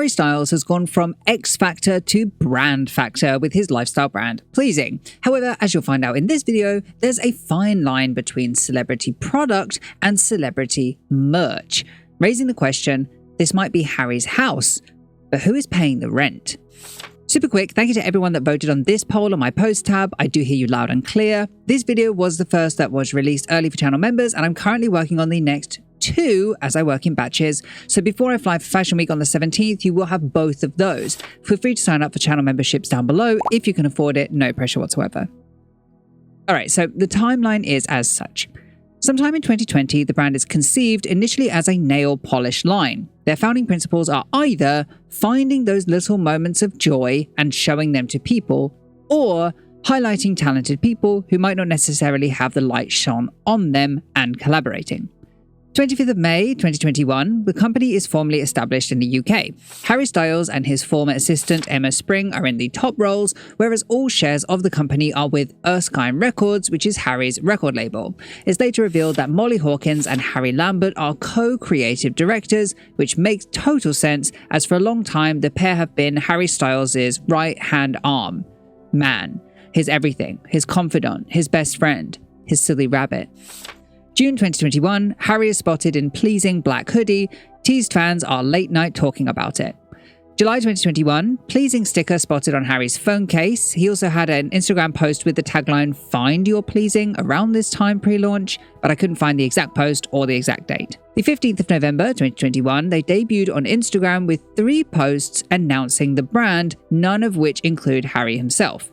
Harry Styles has gone from X Factor to Brand Factor with his lifestyle brand Pleasing. However, as you'll find out in this video, there's a fine line between celebrity product and celebrity merch, raising the question, this might be Harry's house, but who is paying the rent? Super quick, thank you to everyone that voted on this poll on my post tab. I do hear you loud and clear. This video was the first that was released early for channel members, and I'm currently working on the next 2 as I work in batches. So before I fly for Fashion Week on the 17th, you will have both of those. Feel free to sign up for channel memberships down below if you can afford it, no pressure whatsoever. Alright, so the timeline is as such. Sometime in 2020, the brand is conceived initially as a nail polish line. Their founding principles are either finding those little moments of joy and showing them to people, or highlighting talented people who might not necessarily have the light shone on them and collaborating. 25th of May 2021, the company is formally established in the UK. Harry Styles and his former assistant Emma Spring are in the top roles, whereas all shares of the company are with Erskine Records, which is Harry's record label. It's later revealed that Molly Hawkins and Harry Lambert are co-creative directors, which makes total sense, as for a long time the pair have been Harry Styles' right-hand arm. Man, his everything, his confidant, his best friend, his silly rabbit. June 2021, Harry is spotted in Pleasing black hoodie. Teased fans are late night talking about it. July 2021, Pleasing sticker spotted on Harry's phone case. He also had an Instagram post with the tagline "Find Your Pleasing" around this time pre-launch, but I couldn't find the exact post or the exact date. The 15th of November 2021, they debuted on Instagram with 3 posts announcing the brand, none of which include Harry himself.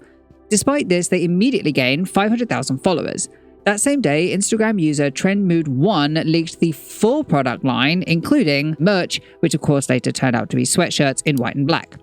Despite this, they immediately gained 500,000 followers. That same day, Instagram user TrendMood1 leaked the full product line, including merch, which of course later turned out to be sweatshirts in white and black.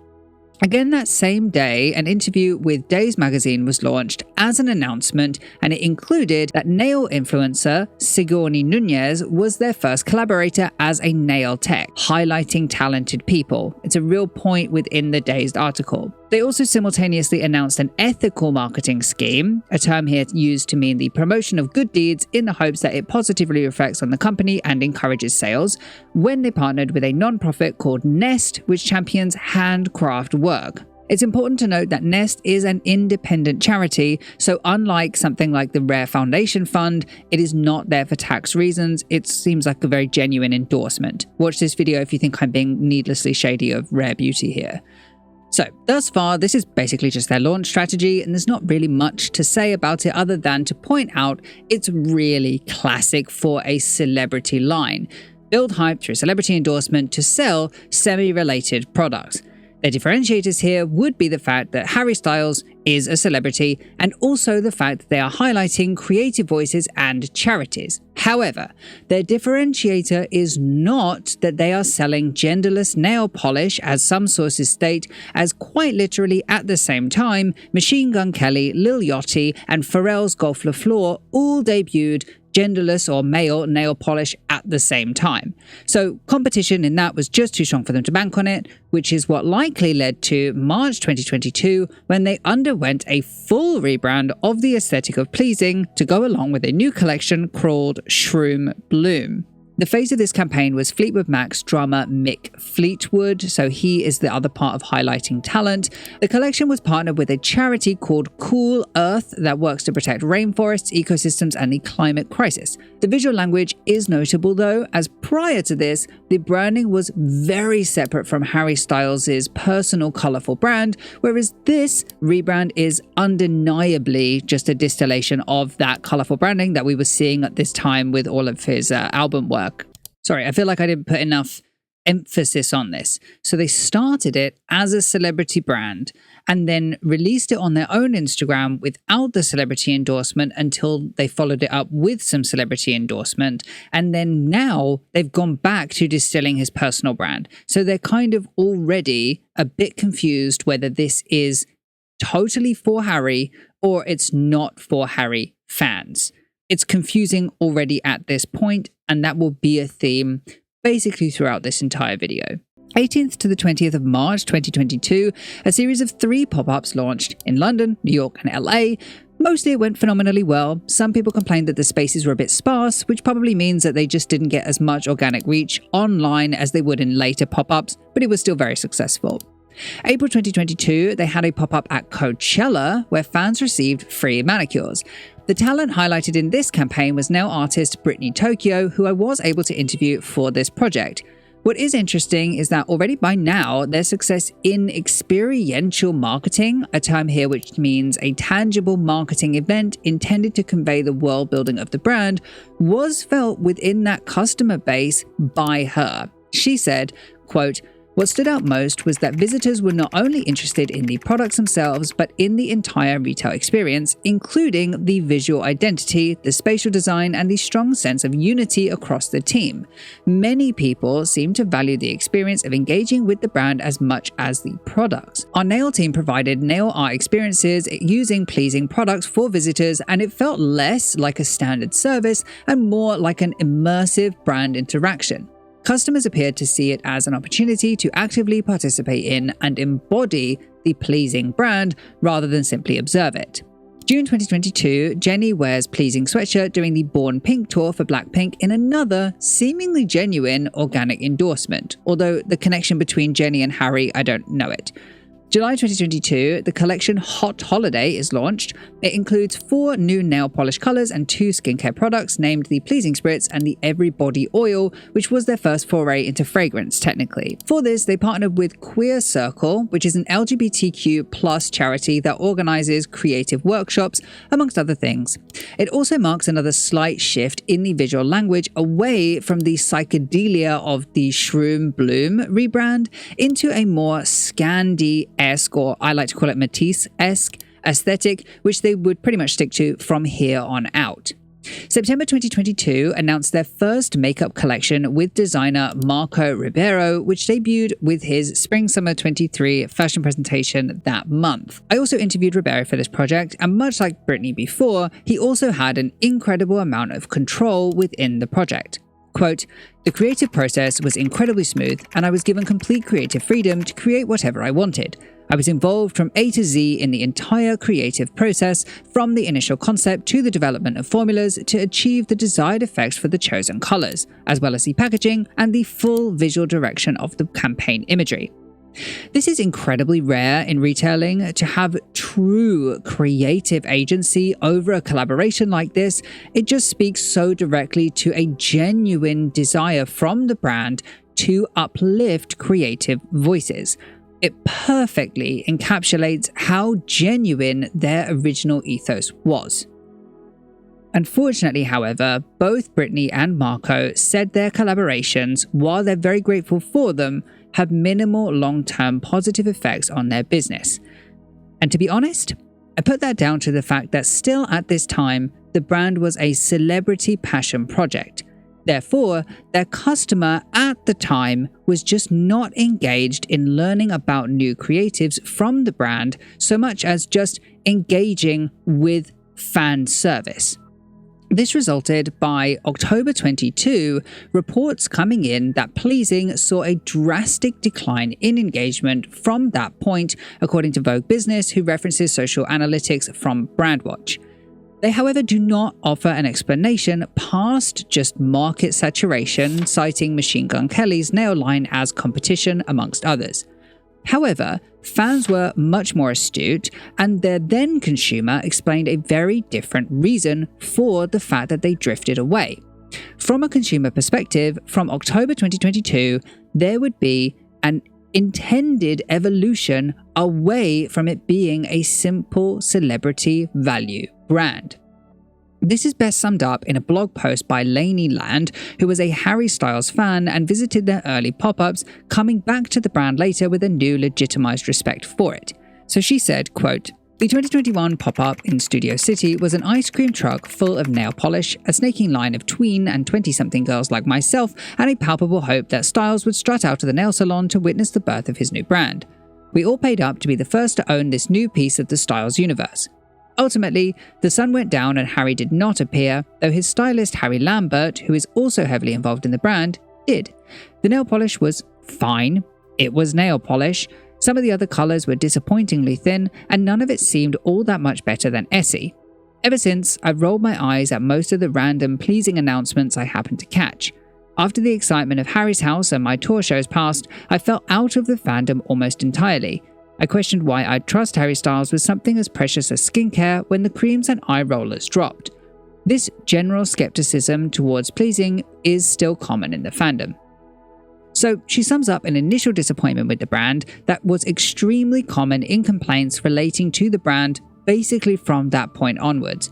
Again that same day, an interview with Days magazine was launched as an announcement, and it included that nail influencer Sigourney Nunez was their first collaborator as a nail tech, highlighting talented people. It's a real point within the Days article. They also simultaneously announced an ethical marketing scheme, a term here used to mean the promotion of good deeds in the hopes that it positively reflects on the company and encourages sales, when they partnered with a non-profit called Nest, which champions handcraft work. It's important to note that Nest is an independent charity, so unlike something like the Rare Foundation Fund, it is not there for tax reasons. It seems like a very genuine endorsement. Watch this video if you think I'm being needlessly shady of Rare Beauty here. So, thus far, this is basically just their launch strategy, and there's not really much to say about it other than to point out it's really classic for a celebrity line. Build hype through celebrity endorsement to sell semi-related products. Their differentiators here would be the fact that Harry Styles is a celebrity, and also the fact that they are highlighting creative voices and charities. However, their differentiator is not that they are selling genderless nail polish, as some sources state, as quite literally at the same time, Machine Gun Kelly, Lil Yachty, and Pharrell's Golf Le Fleur all debuted genderless or male nail polish at the same time. So competition in that was just too strong for them to bank on it, which is what likely led to March 2022 when they underwent a full rebrand of the aesthetic of Pleasing to go along with a new collection called Shroom Bloom. The face of this campaign was Fleetwood Mac's drummer Mick Fleetwood, so he is the other part of highlighting talent. The collection was partnered with a charity called Cool Earth that works to protect rainforests, ecosystems, and the climate crisis. The visual language is notable though, as prior to this, the branding was very separate from Harry Styles' personal colourful brand, whereas this rebrand is undeniably just a distillation of that colourful branding that we were seeing at this time with all of his album work. Sorry, I feel like I didn't put enough emphasis on this. So they started it as a celebrity brand and then released it on their own Instagram without the celebrity endorsement until they followed it up with some celebrity endorsement. And then now they've gone back to distilling his personal brand. So they're kind of already a bit confused whether this is totally for Harry or it's not for Harry fans. It's confusing already at this point, and that will be a theme basically throughout this entire video. 18th to the 20th of March 2022, a series of 3 pop-ups launched in London, New York, and LA, Mostly it went phenomenally well. Some people complained that the spaces were a bit sparse, which probably means that they just didn't get as much organic reach online as they would in later pop-ups, but it was still very successful. April 2022, they had a pop-up at Coachella where fans received free manicures. The talent highlighted in this campaign was nail artist Brittany Tokyo, who I was able to interview for this project. What is interesting is that already by now, their success in experiential marketing, a term here which means a tangible marketing event intended to convey the world building of the brand, was felt within that customer base by her. She said, quote, "What stood out most was that visitors were not only interested in the products themselves, but in the entire retail experience, including the visual identity, the spatial design, and the strong sense of unity across the team. Many people seem to value the experience of engaging with the brand as much as the products. Our nail team provided nail art experiences using pleasing products for visitors, and it felt less like a standard service and more like an immersive brand interaction. Customers appeared to see it as an opportunity to actively participate in and embody the pleasing brand rather than simply observe it." June 2022, Jennie wears pleasing sweatshirt during the Born Pink tour for Blackpink in another seemingly genuine organic endorsement, although the connection between Jennie and Harry, I don't know it. July 2022, the collection Hot Holiday is launched. It includes 4 new nail polish colors and 2 skincare products named the Pleasing Spritz and the Everybody Oil, which was their first foray into fragrance, technically. For this, they partnered with Queer Circle, which is an LGBTQ+ charity that organizes creative workshops, amongst other things. It also marks another slight shift in the visual language away from the psychedelia of the Shroom Bloom rebrand into a more Scandi-esque, or I like to call it Matisse-esque, aesthetic, which they would pretty much stick to from here on out. September 2022 announced their first makeup collection with designer Marco Ribeiro, which debuted with his Spring-Summer 23 fashion presentation that month. I also interviewed Ribeiro for this project, and much like Brittany before, he also had an incredible amount of control within the project. Quote, "The creative process was incredibly smooth, and I was given complete creative freedom to create whatever I wanted. I was involved from A to Z in the entire creative process, from the initial concept to the development of formulas to achieve the desired effects for the chosen colors, as well as the packaging and the full visual direction of the campaign imagery." This is incredibly rare in retailing. To have true creative agency over a collaboration like this, it just speaks so directly to a genuine desire from the brand to uplift creative voices. It perfectly encapsulates how genuine their original ethos was. Unfortunately, however, both Brittany and Marco said their collaborations, while they're very grateful for them, have minimal long-term positive effects on their business. And to be honest, I put that down to the fact that still at this time, the brand was a celebrity passion project. Therefore, their customer at the time was just not engaged in learning about new creatives from the brand so much as just engaging with fan service. This resulted by October 22, reports coming in that Pleasing saw a drastic decline in engagement from that point, according to Vogue Business, who references social analytics from Brandwatch. They, however, do not offer an explanation past just market saturation, citing Machine Gun Kelly's nail line as competition, amongst others. However, fans were much more astute, and their then consumer explained a very different reason for the fact that they drifted away. From a consumer perspective, from October 2022, there would be an intended evolution away from it being a simple celebrity value brand. This is best summed up in a blog post by Lainey Land, who was a Harry Styles fan and visited their early pop-ups, coming back to the brand later with a new legitimized respect for it. So she said, quote, "The 2021 pop-up in Studio City was an ice cream truck full of nail polish, a snaking line of tween and 20-something girls like myself, and a palpable hope that Styles would strut out of the nail salon to witness the birth of his new brand. We all paid up to be the first to own this new piece of the Styles universe. Ultimately, the sun went down and Harry did not appear, though his stylist Harry Lambert, who is also heavily involved in the brand, did. The nail polish was fine. It was nail polish. Some of the other colours were disappointingly thin, and none of it seemed all that much better than Essie. Ever since, I've rolled my eyes at most of the random pleasing announcements I happened to catch. After the excitement of Harry's House and my tour shows passed, I fell out of the fandom almost entirely. I questioned why I'd trust Harry Styles with something as precious as skincare when the creams and eye rollers dropped. This general skepticism towards pleasing is still common in the fandom. So she sums up an initial disappointment with the brand that was extremely common in complaints relating to the brand basically from that point onwards.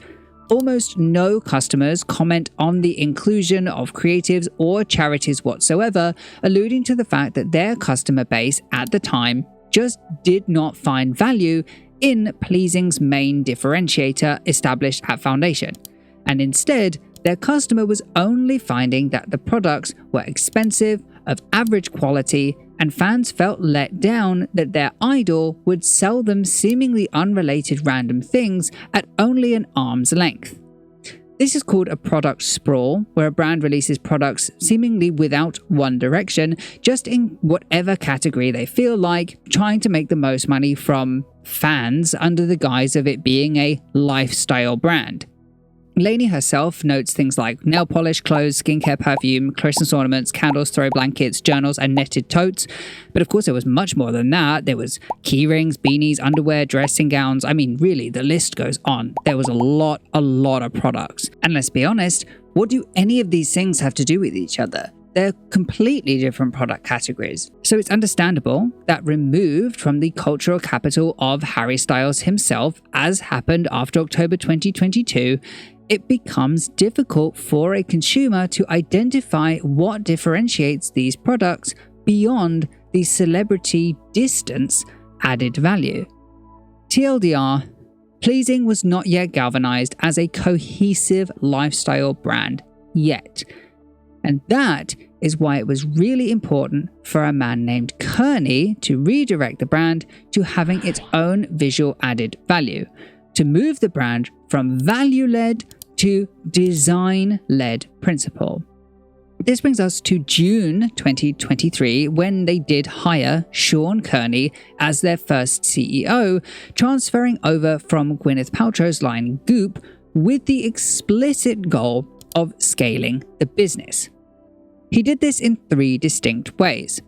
Almost no customers comment on the inclusion of creatives or charities whatsoever, alluding to the fact that their customer base at the time just did not find value in pleasing's main differentiator established at foundation, and instead their customer was only finding that the products were expensive, of average quality, and fans felt let down that their idol would sell them seemingly unrelated random things at only an arm's length. This is called a product sprawl, where a brand releases products seemingly without one direction, just in whatever category they feel like, trying to make the most money from fans under the guise of it being a lifestyle brand. Lainey herself notes things like nail polish, clothes, skincare, perfume, Christmas ornaments, candles, throw blankets, journals, and netted totes. But of course, there was much more than that. There was key rings, beanies, underwear, dressing gowns. I mean, really, the list goes on. There was a lot of products. And let's be honest, what do any of these things have to do with each other? They're completely different product categories. So it's understandable that removed from the cultural capital of Harry Styles himself, as happened after October 2022, it becomes difficult for a consumer to identify what differentiates these products beyond the celebrity distance added value. TLDR, pleasing was not yet galvanized as a cohesive lifestyle brand yet. And that is why it was really important for a man named Kearney to redirect the brand to having its own visual added value, to move the brand from value-led to design-led principle. This brings us to June 2023, when they did hire Shaun Kearney as their first CEO, transferring over from Gwyneth Paltrow's line Goop with the explicit goal of scaling the business. He did this in 3 distinct ways.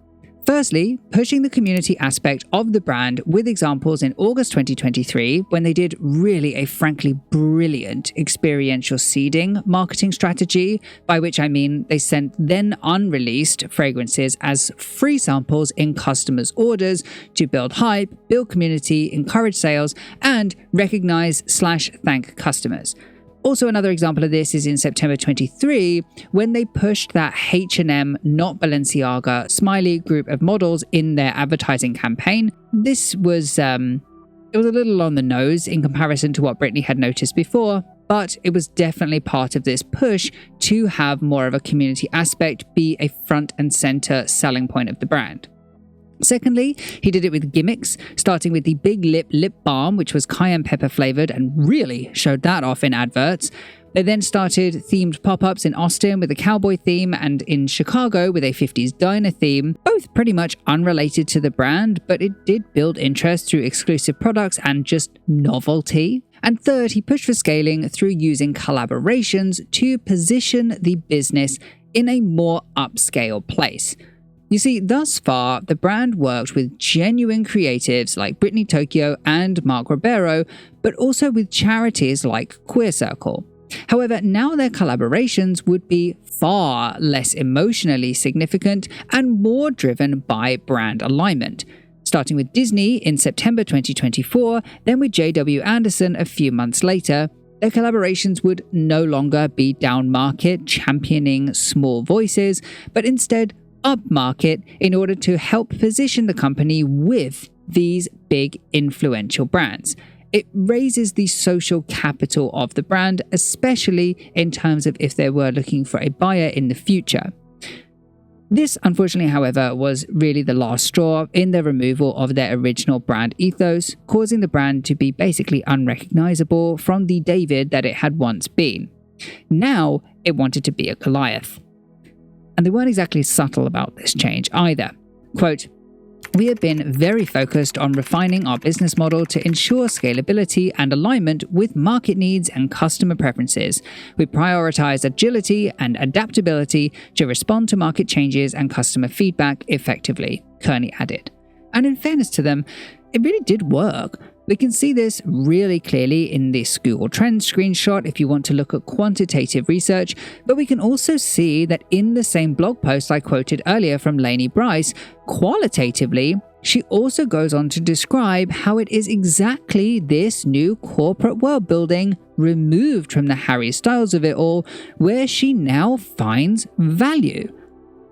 Firstly, pushing the community aspect of the brand with examples in August 2023, when they did really a frankly brilliant experiential seeding marketing strategy, by which I mean they sent then unreleased fragrances as free samples in customers' orders to build hype, build community, encourage sales, and recognize/thank customers. Also, another example of this is in September 23, when they pushed that H&M, not Balenciaga, smiley group of models in their advertising campaign. This was it was a little on the nose in comparison to what Britney had noticed before, but it was definitely part of this push to have more of a community aspect be a front and center selling point of the brand. Secondly, he did it with gimmicks, starting with the Big Lip lip balm, which was cayenne pepper flavored and really showed that off in adverts. They then started themed pop-ups in Austin with a cowboy theme and in Chicago with a 50s diner theme, both pretty much unrelated to the brand, but it did build interest through exclusive products and just novelty. And third, he pushed for scaling through using collaborations to position the business in a more upscale place. You see, thus far, the brand worked with genuine creatives like Britney Tokyo and Mark Ribeiro, but also with charities like Queer Circle. However, now their collaborations would be far less emotionally significant and more driven by brand alignment. Starting with Disney in September 2024, then with J.W. Anderson a few months later, their collaborations would no longer be down-market, championing small voices, but instead upmarket in order to help position the company with these big influential brands. It raises the social capital of the brand, especially in terms of if they were looking for a buyer in the future. This, unfortunately, however, was really the last straw in the removal of their original brand ethos, causing the brand to be basically unrecognizable from the David that it had once been. Now, it wanted to be a Goliath. And they weren't exactly subtle about this change either. Quote, We have been very focused on refining our business model to ensure scalability and alignment with market needs and customer preferences. We prioritize agility and adaptability to respond to market changes and customer feedback effectively, Kearney added. And in fairness to them, it really did work. We can see this really clearly in this Google Trends screenshot if you want to look at quantitative research, but we can also see that in the same blog post I quoted earlier from Lainey Bryce, qualitatively, she also goes on to describe how it is exactly this new corporate world building removed from the Harry Styles of it all, where she now finds value.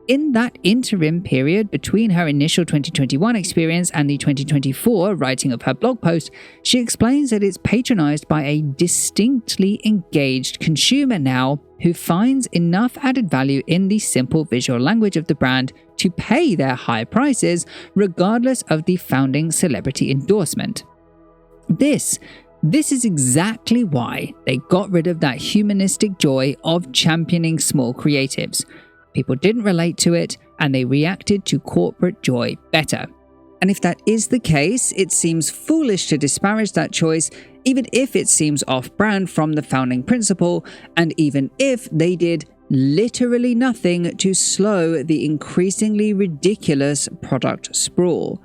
In that interim period between her initial 2021 experience and the 2024 writing of her blog post, she explains that it's patronized by a distinctly engaged consumer now who finds enough added value in the simple visual language of the brand to pay their high prices regardless of the founding celebrity endorsement. This is exactly why they got rid of that humanistic joy of championing small creatives. People didn't relate to it, and they reacted to corporate joy better. And if that is the case, it seems foolish to disparage that choice, even if it seems off-brand from the founding principle, and even if they did literally nothing to slow the increasingly ridiculous product sprawl.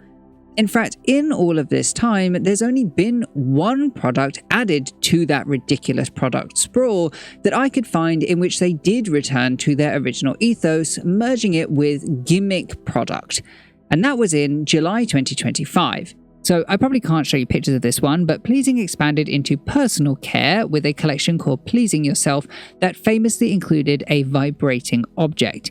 In fact, in all of this time, there's only been one product added to that ridiculous product sprawl that I could find in which they did return to their original ethos, merging it with gimmick product. And that was in July 2025. So I probably can't show you pictures of this one, but Pleasing expanded into personal care with a collection called Pleasing Yourself that famously included a vibrating object.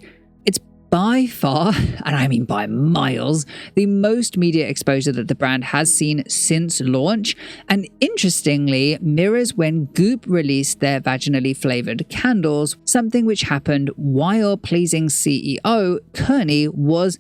By far, and I mean by miles, the most media exposure that the brand has seen since launch, and interestingly mirrors when Goop released their vaginally flavored candles, something which happened while Pleasing CEO Kearney was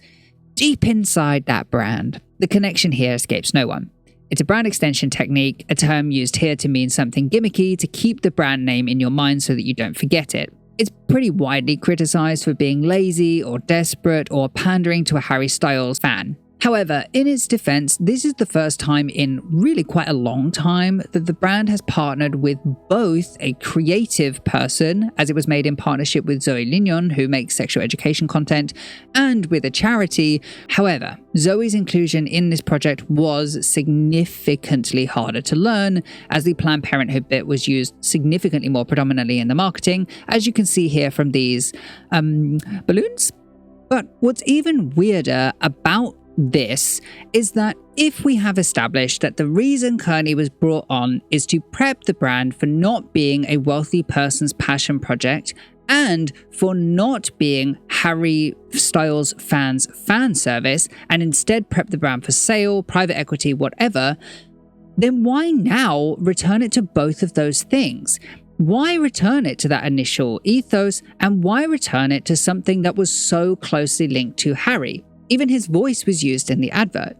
deep inside that brand. The connection here escapes no one. It's a brand extension technique, a term used here to mean something gimmicky to keep the brand name in your mind so that you don't forget it. It's pretty widely criticized for being lazy or desperate or pandering to a Harry Styles fan. However, in its defense, this is the first time in really quite a long time that the brand has partnered with both a creative person, as it was made in partnership with Zoe Lignon, who makes sexual education content, and with a charity. However, Zoe's inclusion in this project was significantly harder to learn, as the Planned Parenthood bit was used significantly more predominantly in the marketing, as you can see here from these balloons. But what's even weirder about this is that if we have established that the reason Kearney was brought on is to prep the brand for not being a wealthy person's passion project and for not being Harry Styles fans' fan service and instead prep the brand for sale, private equity, whatever, then why now return it to both of those things? Why return it to that initial ethos, and why return it to something that was so closely linked to Harry? Even his voice was used in the advert.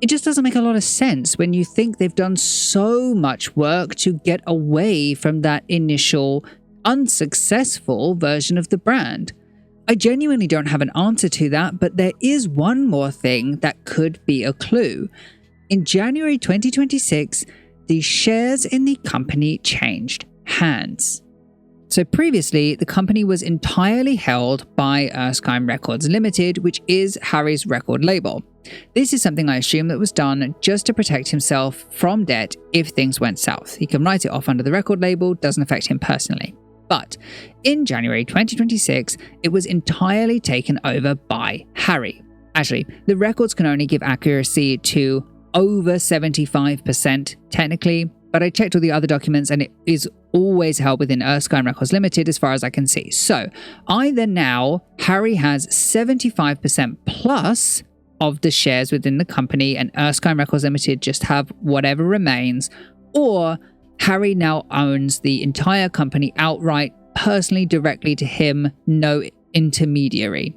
It just doesn't make a lot of sense when you think they've done so much work to get away from that initial unsuccessful version of the brand. I genuinely don't have an answer to that, but there is one more thing that could be a clue. In January 2026, the shares in the company changed hands. So previously, the company was entirely held by Erskine Records Limited, which is Harry's record label. This is something I assume that was done just to protect himself from debt if things went south. He can write it off under the record label, doesn't affect him personally. But in January 2026, it was entirely taken over by Harry. Actually, the records can only give accuracy to over 75% technically, but I checked all the other documents and it is always held within Erskine Records Limited as far as I can see. So either now Harry has 75% plus of the shares within the company and Erskine Records Limited just have whatever remains, or Harry now owns the entire company outright, personally, directly to him, no intermediary.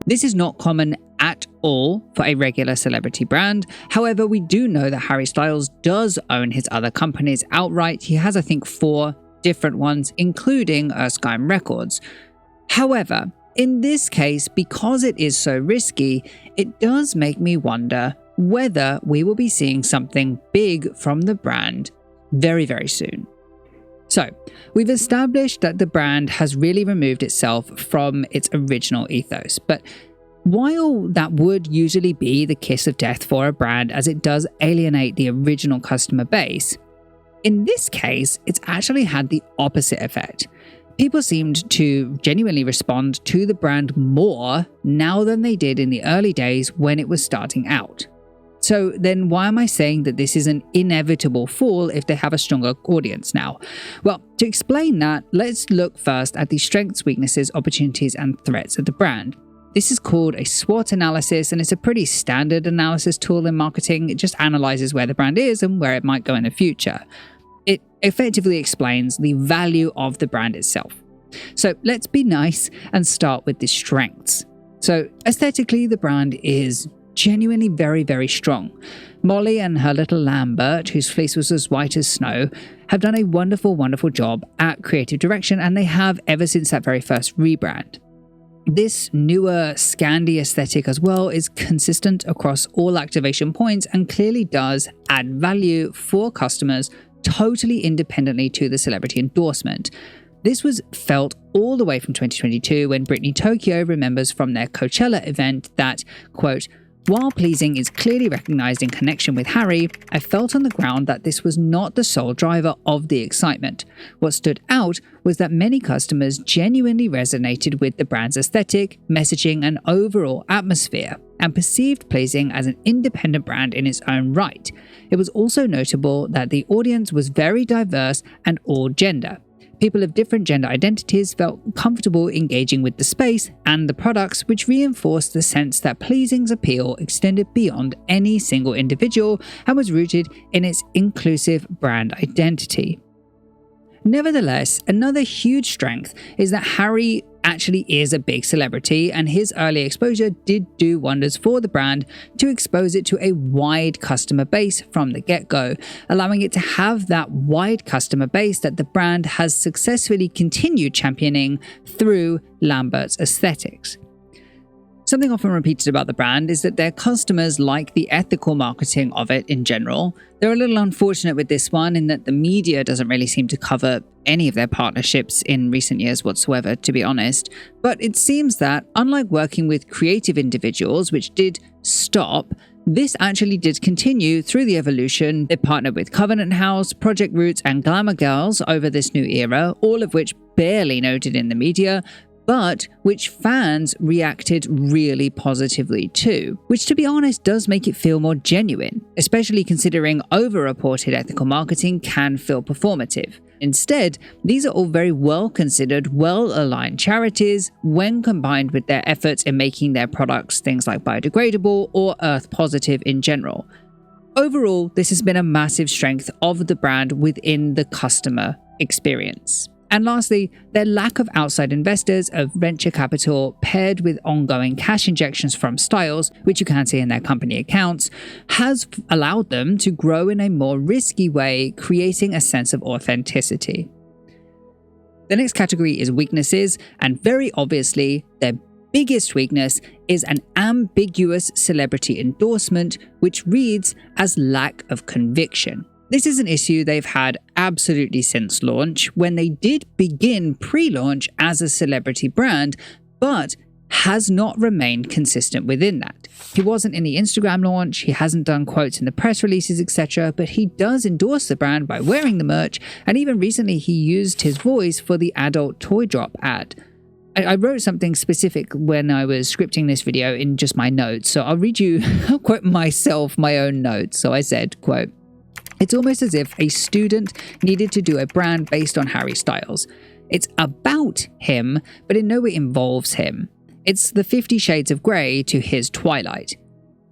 This is not common at all for a regular celebrity brand. However, we do know that Harry Styles does own his other companies outright. He has, I think, 4 different ones, including Erskine Records. However, In this case, because it is so risky, it does make me wonder whether we will be seeing something big from the brand very, very soon. So, we've established that the brand has really removed itself from its original ethos, but while that would usually be the kiss of death for a brand as it does alienate the original customer base, in this case, it's actually had the opposite effect. People seemed to genuinely respond to the brand more now than they did in the early days when it was starting out. So then why am I saying that this is an inevitable fall if they have a stronger audience now? Well, to explain that, let's look first at the strengths, weaknesses, opportunities, and threats of the brand. This is called a SWOT analysis, and it's a pretty standard analysis tool in marketing. It just analyzes where the brand is and where it might go in the future. It effectively explains the value of the brand itself. So let's be nice and start with the strengths. So aesthetically, the brand is genuinely very, very strong. Molly and her little Lambert, whose fleece was as white as snow, have done a wonderful, wonderful job at creative direction, and they have ever since that very first rebrand. This newer Scandi aesthetic as well is consistent across all activation points and clearly does add value for customers totally independently to the celebrity endorsement. This was felt all the way from 2022 when Britney Tokyo remembers from their Coachella event that, quote, "While pleasing is clearly recognized in connection with Harry, I felt on the ground that this was not the sole driver of the excitement. What stood out was that many customers genuinely resonated with the brand's aesthetic, messaging, and overall atmosphere, and perceived pleasing as an independent brand in its own right. It was also notable that the audience was very diverse and all gender. People of different gender identities felt comfortable engaging with the space and the products, which reinforced the sense that pleasing's appeal extended beyond any single individual and was rooted in its inclusive brand identity." Nevertheless, another huge strength is that Harry actually is a big celebrity, and his early exposure did do wonders for the brand to expose it to a wide customer base from the get-go, allowing it to have that wide customer base that the brand has successfully continued championing through Lambert's aesthetics. Something often repeated about the brand is that their customers like the ethical marketing of it in general. They're a little unfortunate with this one in that the media doesn't really seem to cover any of their partnerships in recent years whatsoever, to be honest. But it seems that, unlike working with creative individuals, which did stop, this actually did continue through the evolution. They partnered with Covenant House, Project Roots, and Glamour Girls over this new era, all of which barely noted in the media, but which fans reacted really positively to, which to be honest does make it feel more genuine, especially considering over-reported ethical marketing can feel performative. Instead, these are all very well-considered, well-aligned charities when combined with their efforts in making their products things like biodegradable or earth-positive in general. Overall, this has been a massive strength of the brand within the customer experience. And lastly, their lack of outside investors of venture capital paired with ongoing cash injections from Styles, which you can see in their company accounts, has allowed them to grow in a more risky way, creating a sense of authenticity. The next category is weaknesses, and very obviously, their biggest weakness is an ambiguous celebrity endorsement, which reads as lack of conviction. This is an issue they've had absolutely since launch, when they did begin pre-launch as a celebrity brand, but has not remained consistent within that. He wasn't in the Instagram launch, he hasn't done quotes in the press releases, etc., but he does endorse the brand by wearing the merch, and even recently he used his voice for the adult toy drop ad. I wrote something specific when I was scripting this video in just my notes, so I'll read you, I'll quote myself, my own notes. So I said, quote, "It's almost as if a student needed to do a brand based on Harry Styles. It's about him, but in no way involves him. It's the 50 Shades of Grey to his Twilight.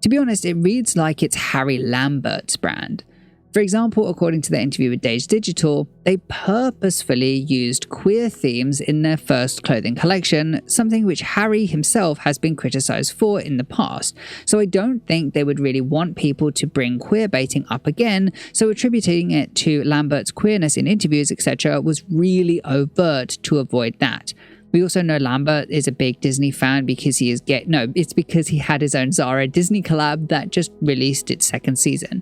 To be honest, it reads like it's Harry Lambert's brand. For example, according to their interview with Dazed Digital, they purposefully used queer themes in their first clothing collection, something which Harry himself has been criticized for in the past. So I don't think they would really want people to bring queer baiting up again, so attributing it to Lambert's queerness in interviews, etc. was really overt to avoid that. We also know Lambert is a big Disney fan because it's because he had his own Zara Disney collab that just released its second season.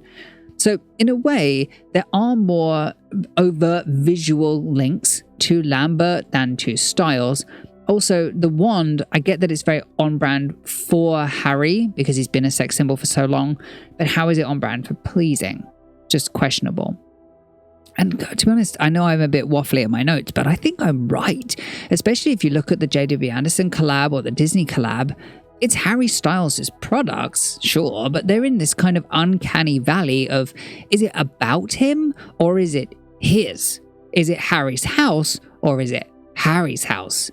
So in a way, there are more overt visual links to Lambert than to Styles. Also, the wand, I get that it's very on brand for Harry because he's been a sex symbol for so long, but how is it on brand for pleasing? Just questionable. And to be honest, I know I'm a bit waffly in my notes, but I think I'm right. Especially if you look at the J.W. Anderson collab or the Disney collab, it's Harry Styles' products, sure, but they're in this kind of uncanny valley of, is it about him or is it his? Is it Harry's house or is it Harry's house?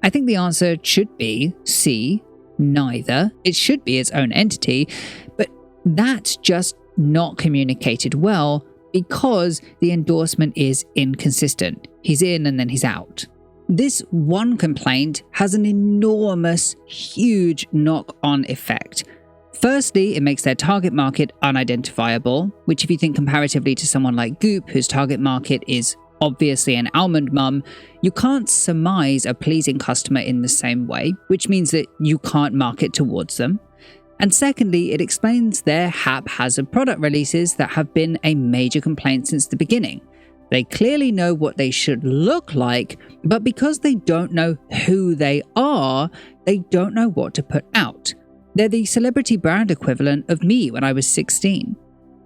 I think the answer should be C, neither. It should be its own entity, but that's just not communicated well because the endorsement is inconsistent. He's in and then he's out. This one complaint has an enormous, huge knock-on effect. Firstly, it makes their target market unidentifiable, which if you think comparatively to someone like Goop, whose target market is obviously an almond mum, you can't surmise a pleasing customer in the same way, which means that you can't market towards them. And secondly, it explains their haphazard product releases that have been a major complaint since the beginning. They clearly know what they should look like, but because they don't know who they are, they don't know what to put out. They're the celebrity brand equivalent of me when I was 16.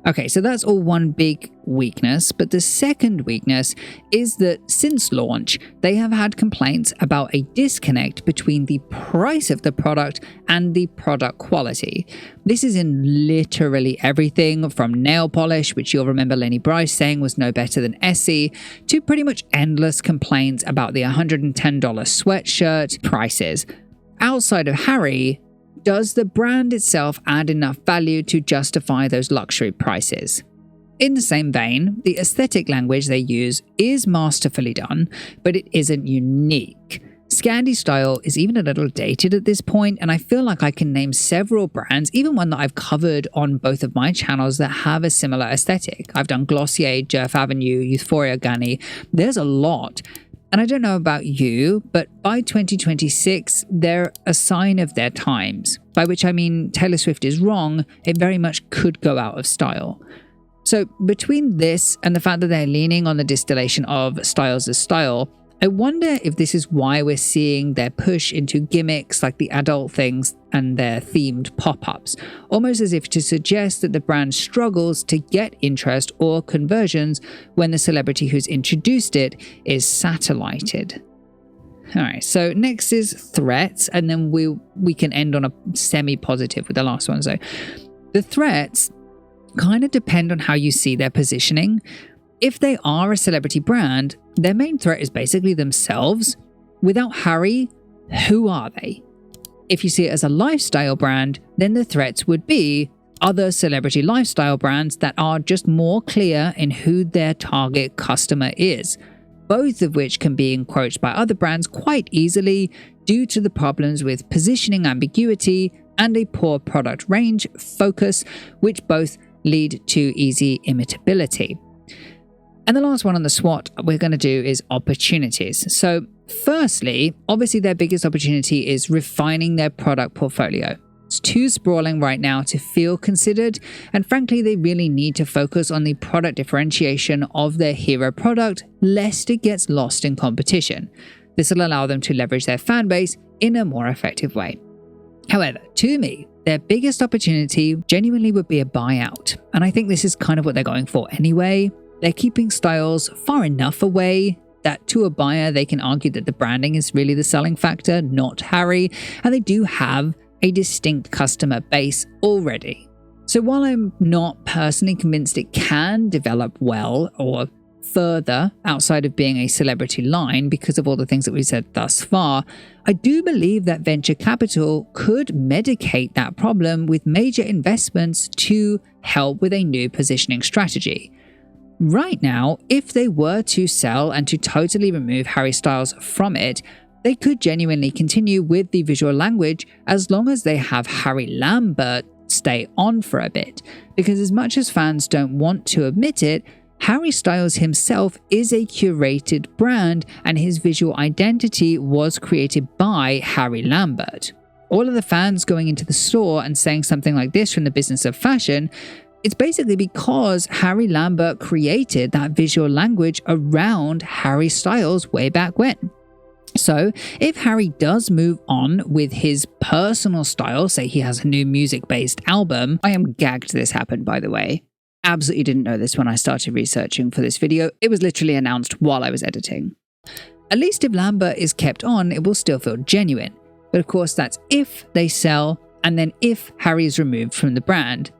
Okay, so that's all one big weakness, but the second weakness is that since launch, they have had complaints about a disconnect between the price of the product and the product quality. This is in literally everything from nail polish, which you'll remember Lenny Bryce saying was no better than Essie, to pretty much endless complaints about the $110 sweatshirt prices. Outside of Harry, does the brand itself add enough value to justify those luxury prices? In the same vein, the aesthetic language they use is masterfully done, but it isn't unique. Scandi style is even a little dated at this point, and I feel like I can name several brands, even one that I've covered on both of my channels, that have a similar aesthetic. I've done Glossier, Jerf Avenue, Euphoria Gunny. There's a lot. And I don't know about you, but by 2026, they're a sign of their times. By which I mean Taylor Swift is wrong, it very much could go out of style. So between this and the fact that they're leaning on the distillation of styles as style, I wonder if this is why we're seeing their push into gimmicks like the adult things and their themed pop-ups, almost as if to suggest that the brand struggles to get interest or conversions when the celebrity who's introduced it is satellited. Alright, so next is threats, and then we can end on a semi-positive with the last one. So the threats kind of depend on how you see their positioning. If they are a celebrity brand, their main threat is basically themselves. Without Harry, who are they? If you see it as a lifestyle brand, then the threats would be other celebrity lifestyle brands that are just more clear in who their target customer is, both of which can be encroached by other brands quite easily due to the problems with positioning ambiguity and a poor product range focus, which both lead to easy imitability. And the last one on the SWOT we're going to do is opportunities. So firstly, obviously their biggest opportunity is refining their product portfolio. It's too sprawling right now to feel considered, and frankly they really need to focus on the product differentiation of their hero product lest it gets lost in competition. This will allow them to leverage their fan base in a more effective way. However, to me, their biggest opportunity genuinely would be a buyout, and I think this is kind of what they're going for anyway. They're keeping styles far enough away that to a buyer they can argue that the branding is really the selling factor, not Harry, and they do have a distinct customer base already. So while I'm not personally convinced it can develop well or further outside of being a celebrity line because of all the things that we've said thus far, I do believe that venture capital could medicate that problem with major investments to help with a new positioning strategy. Right now, if they were to sell and to totally remove Harry Styles from it, they could genuinely continue with the visual language as long as they have Harry Lambert stay on for a bit. Because as much as fans don't want to admit it, Harry Styles himself is a curated brand, and his visual identity was created by Harry Lambert. All of the fans going into the store and saying something like this from the business of fashion, it's basically because Harry Lambert created that visual language around Harry Styles way back when. So, if Harry does move on with his personal style, say he has a new music-based album, I am gagged this happened, by the way. Absolutely didn't know this when I started researching for this video. It was literally announced while I was editing. At least if Lambert is kept on, it will still feel genuine. But of course, that's if they sell, and then if Harry is removed from the brand.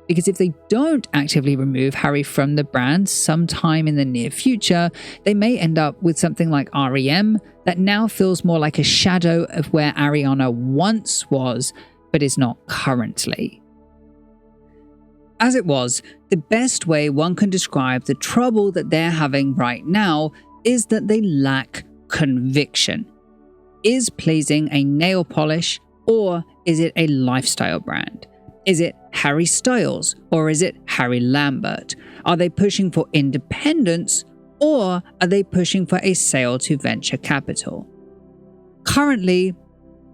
Because if they don't actively remove Harry from the brand sometime in the near future, they may end up with something like REM that now feels more like a shadow of where Ariana once was, but is not currently. As it was, the best way one can describe the trouble that they're having right now is that they lack conviction. Is pleasing a nail polish, or is it a lifestyle brand? Is it Harry Styles, or is it Harry Lambert? Are they pushing for independence, or are they pushing for a sale to venture capital? Currently,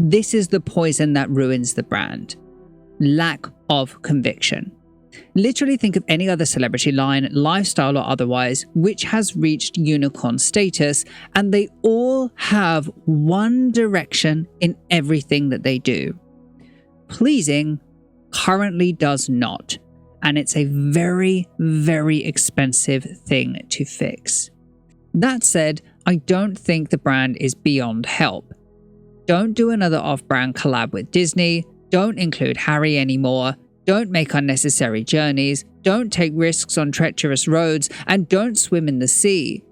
this is the poison that ruins the brand. Lack of conviction. Literally think of any other celebrity line, lifestyle or otherwise, which has reached unicorn status, and they all have one direction in everything that they do. Pleasing currently does not, and it's a very, very expensive thing to fix. That said, I don't think the brand is beyond help. Don't do another off-brand collab with Disney, don't include Harry anymore, don't make unnecessary journeys, don't take risks on treacherous roads, and don't swim in the sea.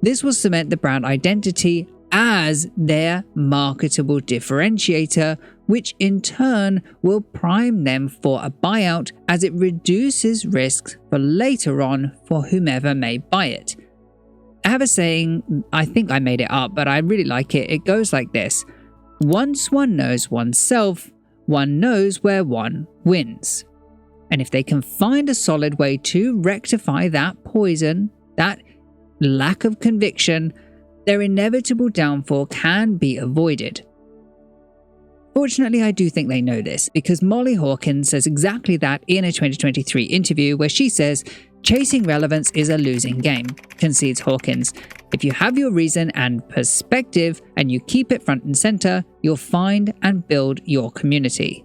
This will cement the brand identity as their marketable differentiator, which in turn will prime them for a buyout as it reduces risks for later on for whomever may buy it. I have a saying, I think I made it up, but I really like it. It goes like this: once one knows oneself, one knows where one wins. And if they can find a solid way to rectify that poison, that lack of conviction, their inevitable downfall can be avoided. Fortunately, I do think they know this, because Molly Hawkins says exactly that in a 2023 interview where she says, "Chasing relevance is a losing game," concedes Hawkins. "If you have your reason and perspective and you keep it front and center, you'll find and build your community."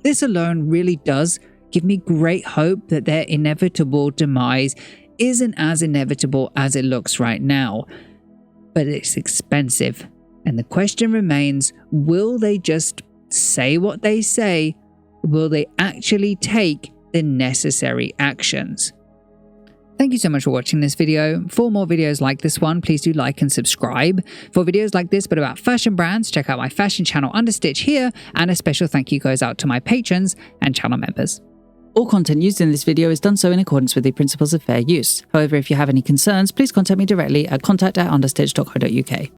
This alone really does give me great hope that their inevitable demise isn't as inevitable as it looks right now. But it's expensive. And the question remains, will they just say what they say? Will they actually take the necessary actions? Thank you so much for watching this video. For more videos like this one, please do like and subscribe. For videos like this but about fashion brands, check out my fashion channel Understitch here, and a special thank you goes out to my patrons and channel members. All content used in this video is done so in accordance with the principles of fair use. However, if you have any concerns, please contact me directly at contact@understitch.co.uk.